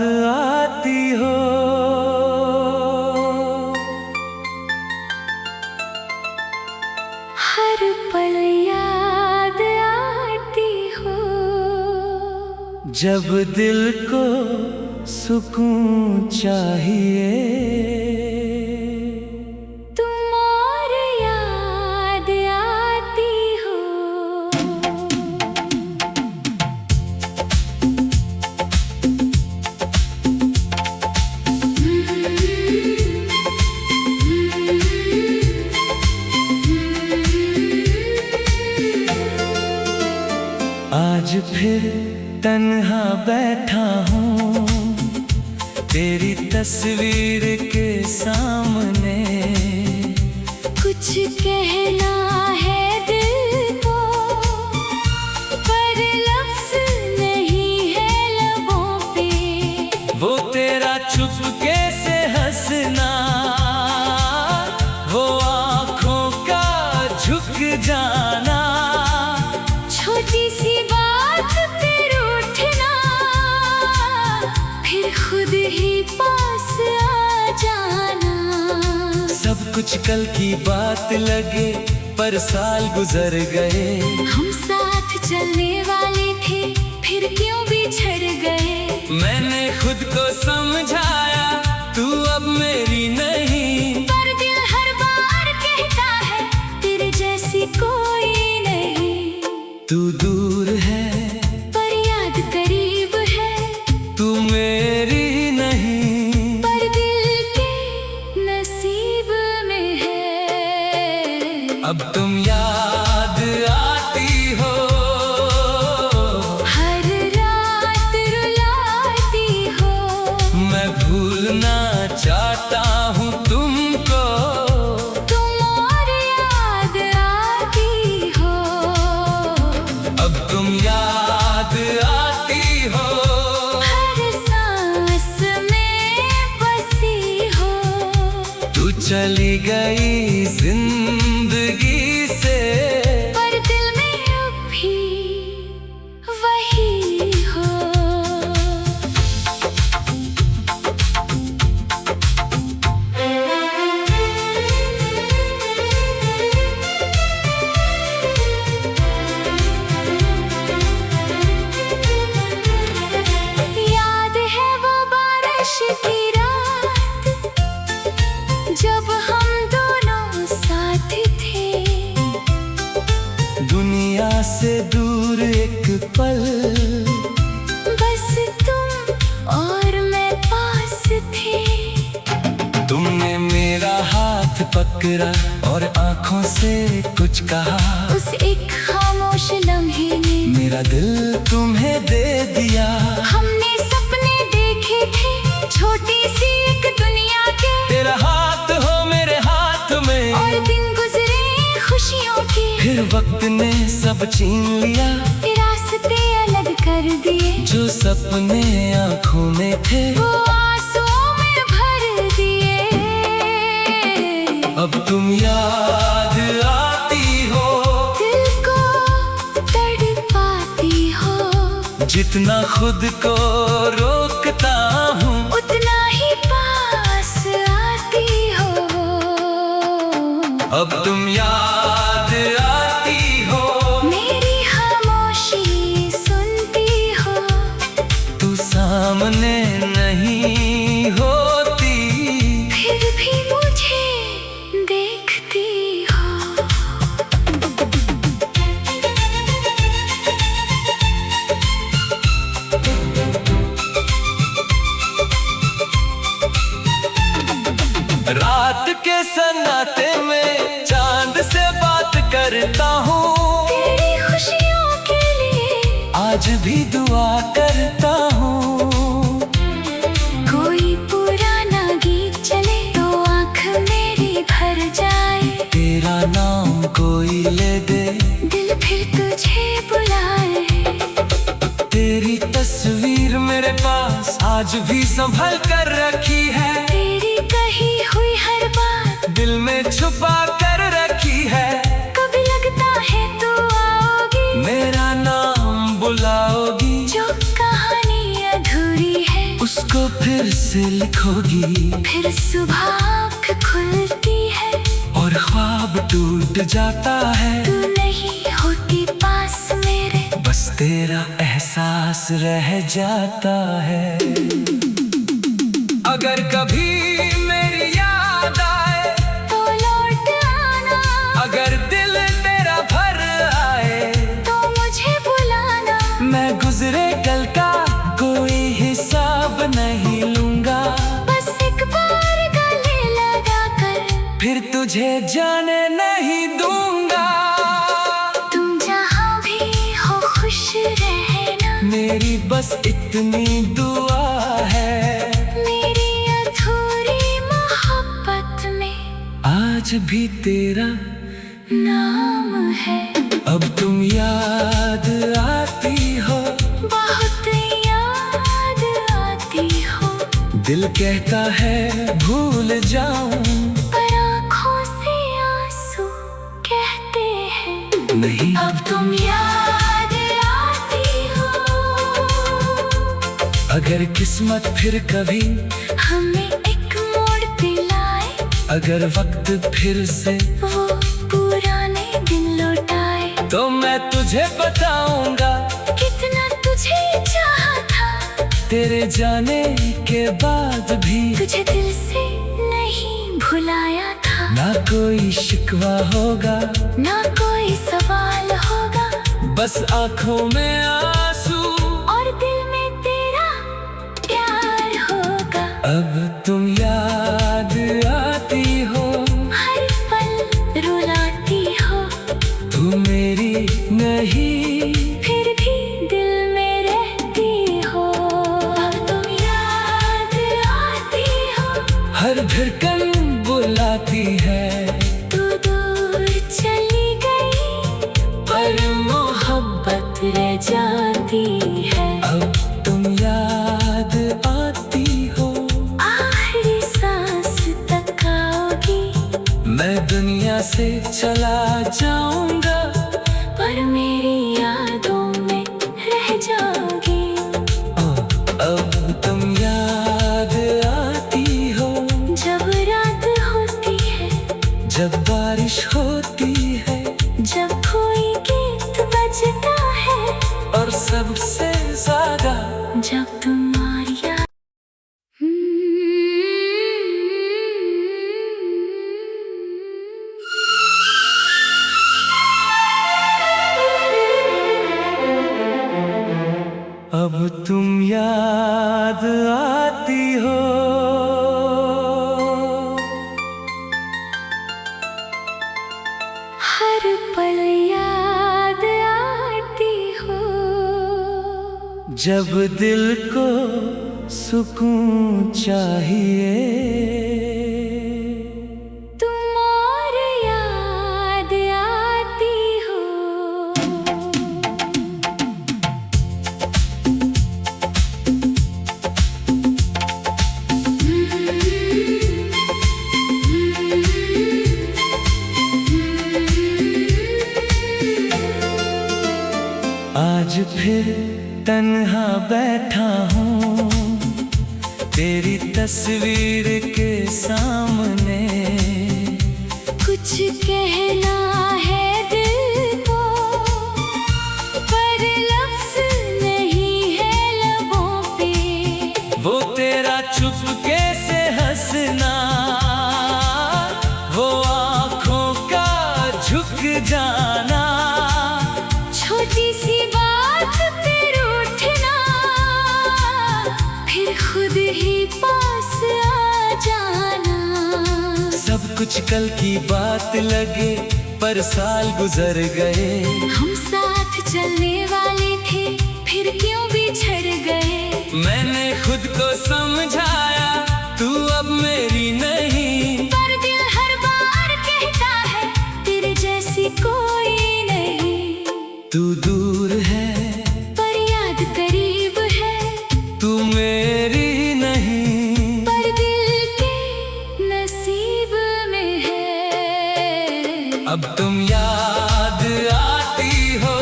आती हो, हर पल याद आती हो। जब दिल को सुकून चाहिए तुम और याद आती हो। आज फिर तन्हा बैठा हूँ तेरी तस्वीर के सामने। कुछ कहना है दिल को पर लफ्ज़ नहीं है लबों पे। वो तेरा चुपके से हंसना, वो आँखों का झुक जाना, छोटी सी बात पे रूठना, फिर खुद ही पास आ जाना। सब कुछ कल की बात लगे पर साल गुजर गए। हम साथ चलने वाले थे फिर क्यों बिछड़ गए। मैंने खुद को समझाया तू अब मेरी नहीं, पर दिल हर बार कहता है तेरे जैसी कोई नहीं। तू दूर है पर याद करीब है, तू मेरी नहीं, पर दिल के नसीब में है। अब तुम याद आती हो, हर रात रुलाती हो। मैं भूलना चाहता हूँ तुमको, तुम और याद आती हो। अब तुम याद आती हो, हर सांस में बसी हो। तू चली गई जिंदगी से, पर दिल में अब भी वही हो। याद है वो बारिश की रात जब हम दोनों साथ थे। दुनिया से दूर एक पल, बस तुम और मैं पास थे। तुमने मेरा हाथ पकड़ा और आंखों से कुछ कहा। उस एक खामोश लम्हे में मेरा दिल तुम्हें दे दिया। हमने सपने देखे थे छोटी सी एक दुनिया के। तेरा हाथ हो मेरे हाथ में, और दिन गुजरे खुशियों के। फिर वक्त ने सब छीन लिया। रास्ते अलग कर दिए, जो सपने आंखों में थे वो आंसुओं में भर दिए। अब तुम याद आती हो, दिल को तड़पाती हो। जितना खुद को रोकता हूँ उतना ही पास आती हो। अब तुम याद आती हो, मेरी खामोशी सुनती हो। तू सामने नहीं होती, फिर भी मुझे देखती हो। रात के सन्नाटे में चांद से बात करता हूँ। तेरी खुशियों के लिए आज भी दुआ करता हूँ। कोई पुराना गीत चले तो आँख मेरी भर जाए। तेरा नाम कोई ले दे, दिल फिर तुझे बुलाए। तेरी तस्वीर मेरे पास आज भी संभल कर रखी है। तेरी कही हुई हर बात दिल में छुपा कर रखी है। कभी लगता है तू आओगी, मेरा नाम बुलाओगी। जो कहानी अधूरी है उसको को फिर से लिखोगी, फिर सुबह आँख खुलती है और ख्वाब टूट जाता है। तू नहीं होती पास मेरे, बस तेरा एहसास रह जाता है। अगर कभी मेरी याद आए तो लौट आना, अगर दिल तेरा भर आए तो मुझे बुलाना। मैं गुजरे कल का कोई हिसाब नहीं लूंगा, बस एक बार गले लगा कर फिर तुझे जाने नहीं दूंगा। तुम जहाँ भी हो खुश रहना, मेरी बस इतनी दुआ है। मेरी अधूरी मोहब्बत में आज भी तेरा नाम है। अब तुम याद आती हो, बहुत याद आती हो, दिल कहता है भूल जाऊं, पर आँखों से आंसू कहते हैं नहीं। अब तुम याद आती हो। अगर किस्मत फिर कभी हमें एक मोड़ पे लाए, अगर वक्त फिर से वो पुराने दिन लौटाए, तो मैं तुझे बताऊंगा कितना तुझे चाहा था। तेरे जाने के बाद भी तुझे दिल से नहीं भुलाया था। ना कोई शिकवा होगा, ना कोई सवाल होगा, बस आंखों में आंसू और दिल में तेरा प्यार होगा। अब तुम याद आती हो, हर पल रुलाती हो, तू मेरी नहीं फिर भी दिल में रहती हो। अब तुम याद आती हो, हर धड़कन बुलाती है, तू दूर चली गई पर मोहब्बत रह जाती है। अब तुम याद आती हो, आखिरी सांस तक आओगी, मैं दुनिया से चला जाऊंगा, पर मेरी यादों में रह जाओगी। अब तुम याद आती हो, जब रात होती है, जब बारिश होती है, जब कोई गीत बजता है, और सबसे ज्यादा जब तुम्हारी याद अब तुम याद आती हो। हर पल याद आती हो, जब दिल को सुकून चाहिए, तुम और याद आती हो। आज फिर तन्हा बैठा हूँ तेरी तस्वीर के सामने, कुछ कहना है दिल को, पर लफ्ज़ नहीं है लबों पे। वो तेरा चुपके से हंसना, वो आँखों का झुक जाना, छोटी सी बात पे रूठना, फिर खुद ही पास आ जाना। सब कुछ कल की बात लगे, पर साल गुजर गए। हम साथ चलने वाले थे, फिर क्यों बिछड़ गए। मैंने खुद को समझाया, तू अब मेरी नहीं, पर दिल हर बार कहता है तेरे जैसी कोई नहीं। तू दूर है पर याद करीब है, तू मेरी नहीं, पर दिल के नसीब में है। अब तुम याद आती हो,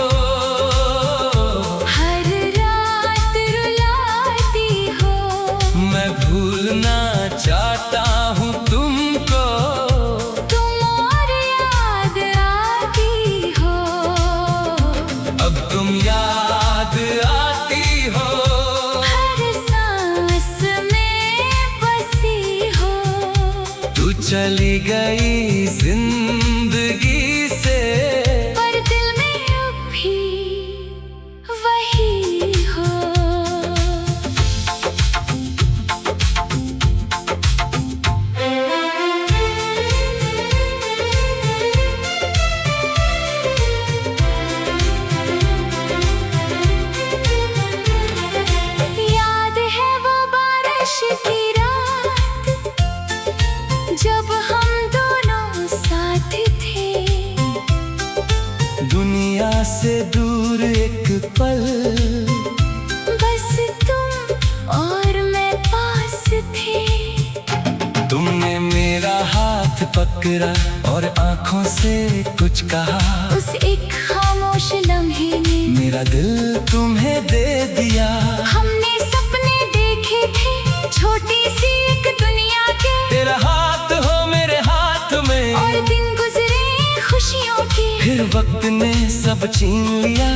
हर रात रुलाती हो, चली गई जिंदगी से, पर दिल में अब भी वही हो। याद है वो बारिश की रात जब हम दोनों साथ थे, दुनिया से दूर एक पल, बस तुम और मैं पास थे। तुमने मेरा हाथ पकड़ा और आंखों से कुछ कहा, उस एक खामोश लम्हे ने मेरा दिल तुम्हें दे दिया। हमने सपने देखे थे छोटी सी एक दुनिया के, तेरा हाथ हो मेरे हाथ में, और दिन गुजरे खुशियों के। फिर वक्त ने सब छीन लिया,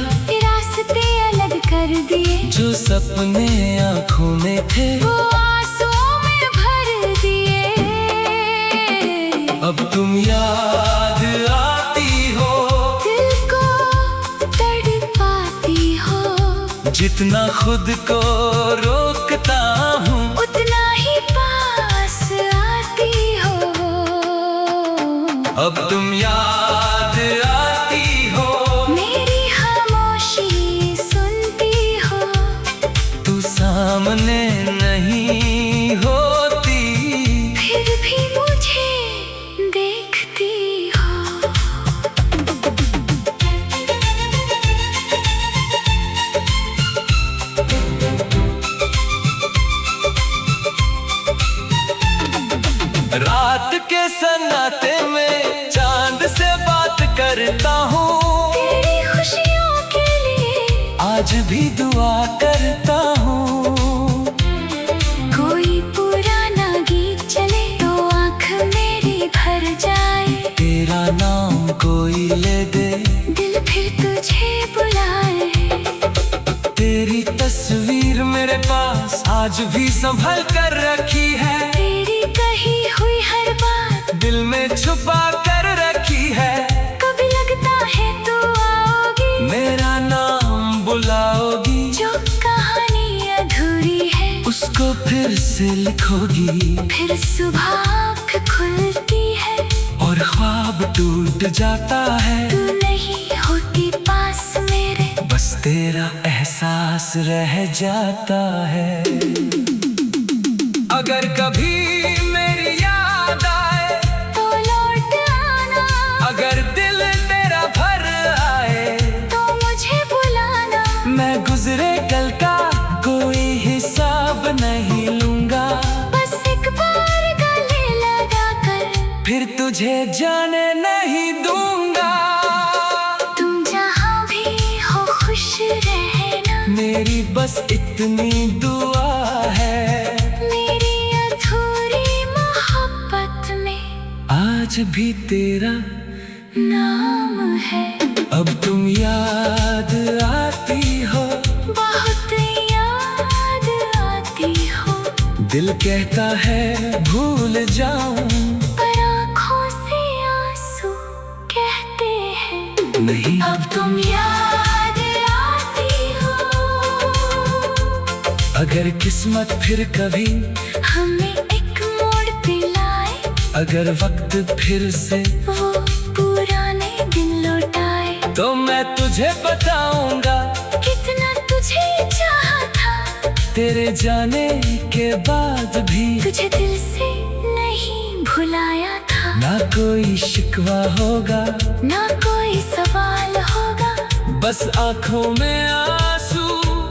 रास्ते अलग कर दिए, जो सपने आँखों में थे वो आंसुओं में भर दिए। अब तुम याद आती हो, दिल को तड़पाती हो, जितना खुद को रोकता हूँ उतना ही पास आती हो। अब तुम याद आती हो, मेरी खामोशी सुनती हो, तू सामने नहीं होती, फिर भी मुझे देखती हो। रात के सन्नाटे में चांद से बात करता हूँ, तेरी खुशियों के लिए आज भी दुआ करता हूँ। कोई पुराना गीत चले तो आँख मेरी भर जाए, तेरा नाम कोई ले दे, दिल फिर तुझे बुलाए। तेरी तस्वीर मेरे पास आज भी संभल कर रखी है, तेरी कही हुई हर बात दिल में छुपा कर रखी है। कभी लगता है तू आओगी, मेरा नाम बुलाओगी, जो कहानी अधूरी है उसको फिर से लिखोगी, फिर सुबह आँख खुलती है, और ख्वाब टूट जाता है। तू नहीं होती पास मेरे, बस तेरा एहसास रह जाता है। अगर कभी मेरी याद आए तो लौट आना, अगर दिल तेरा भर आए तो मुझे बुलाना। मैं गुजरे कल का कोई हिसाब नहीं लूंगा, बस एक बार गले लगा कर फिर तुझे जाने नहीं दूंगा। तुम जहाँ भी हो खुश रहना, मेरी बस इतनी दुआ है, मेरी अधूरी मोहब्बत में आज भी तेरा नाम है। अब तुम याद आती हो, बहुत याद आती हो, दिल कहता है भूल जाऊं, पर आँखों से आंसू कहते हैं नहीं। अब तुम याद आती हो। अगर किस्मत फिर कभी हमें एक मोड़ पे लाए, अगर वक्त फिर से वो पुराने दिन लौटाए, तो मैं तुझे बताऊंगा कितना तुझे चाहा था, तेरे जाने के बाद भी तुझे दिल से नहीं भुलाया था। ना कोई शिकवा होगा, ना कोई सवाल होगा, बस आंखों में आंसू,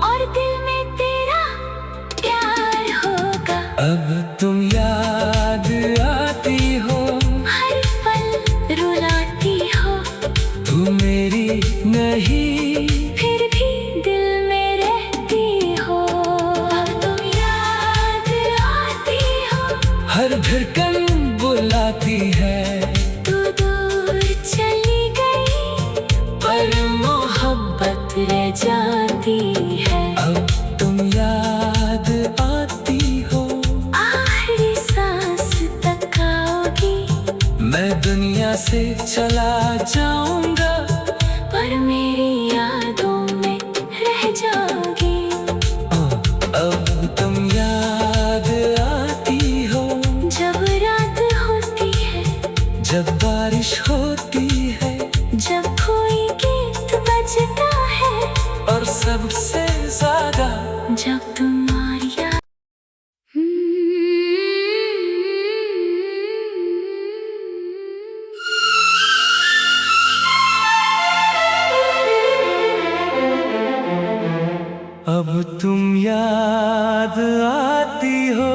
और दिल में तेरा प्यार होगा। अब तुम याद आती हो, हर पल रुलाती हो, तू मेरी नहीं, फिर भी दिल में रहती हो। अब तुम याद आती हो, हर धड़कन बुलाती है, तू दूर चली गई, पर मोहब्बत रह जाती है। अब तुम याद आती हो, आखिरी सांस तक आओगी, से चला जाऊंगा, पर मेरी यादों में रह जाओगी। अब तुम याद आती हो, जब रात होती है, जब बारिश होती है, जब कोई गीत बजता है, और सबसे ज्यादा जब तुम्हारी याद अब तुम याद आती हो।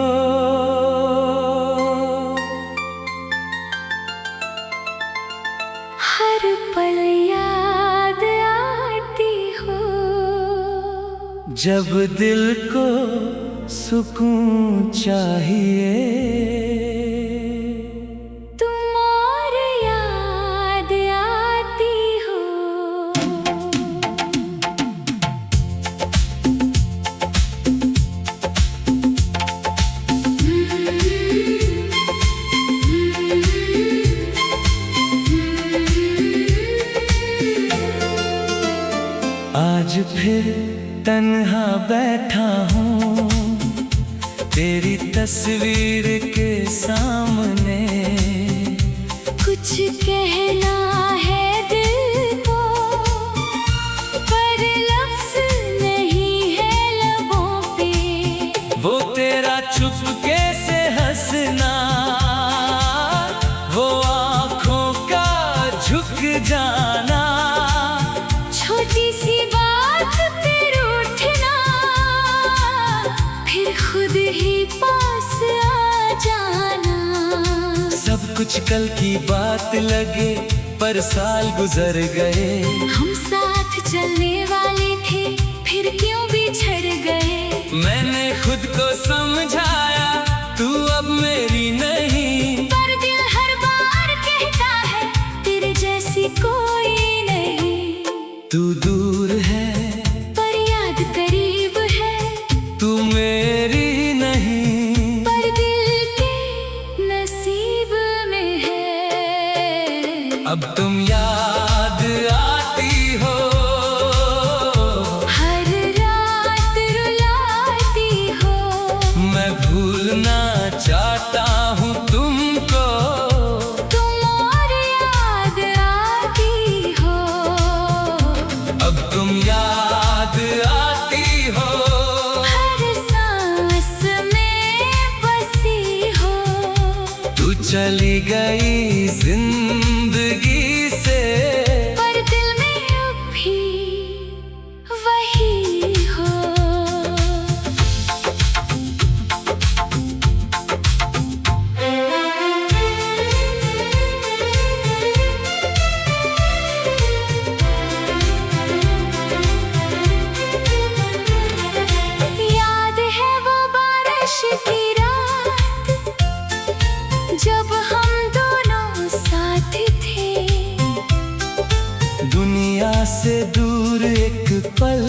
हर पल याद आती हो, जब दिल को सुकून चाहिए, तुम और याद आती हो। आज फिर तन्हा बैठा हूँ तेरी तस्वीर के सामने, कुछ कहना है दिल को, पर लफ्ज़ नहीं है लबों पे। वो तेरा चुपके से हंसना, वो आँखों का झुक जाना, छोटी सी बात पे रूठना, फिर खुद ही पास आ जाना। सब कुछ कल की बात लगे, पर साल गुजर गए। हम साथ चलने वाले थे, फिर क्यों बिछड़ गए। मैंने खुद को समझाया, तू अब मेरी नहीं, पर दिल हर बार कहता है, तेरे जैसी कोई नहीं। तू दूर है पर याद करीब है, तू मेरी नहीं, पर दिल के नसीब में है। अब तुम याद आती हो। हर रात रुलाती हो, मैं भूलना चाहता हूँ तुमको, तुम और याद आती हो। अब तुम याद आती हो। हर सांस में बसी हो, तू चली गई जिंदगी से, पर दिल में अब भी वही हो। याद है वो बारिश की रात, जब हम दोनों साथ थे। दुनिया से दूर एक पल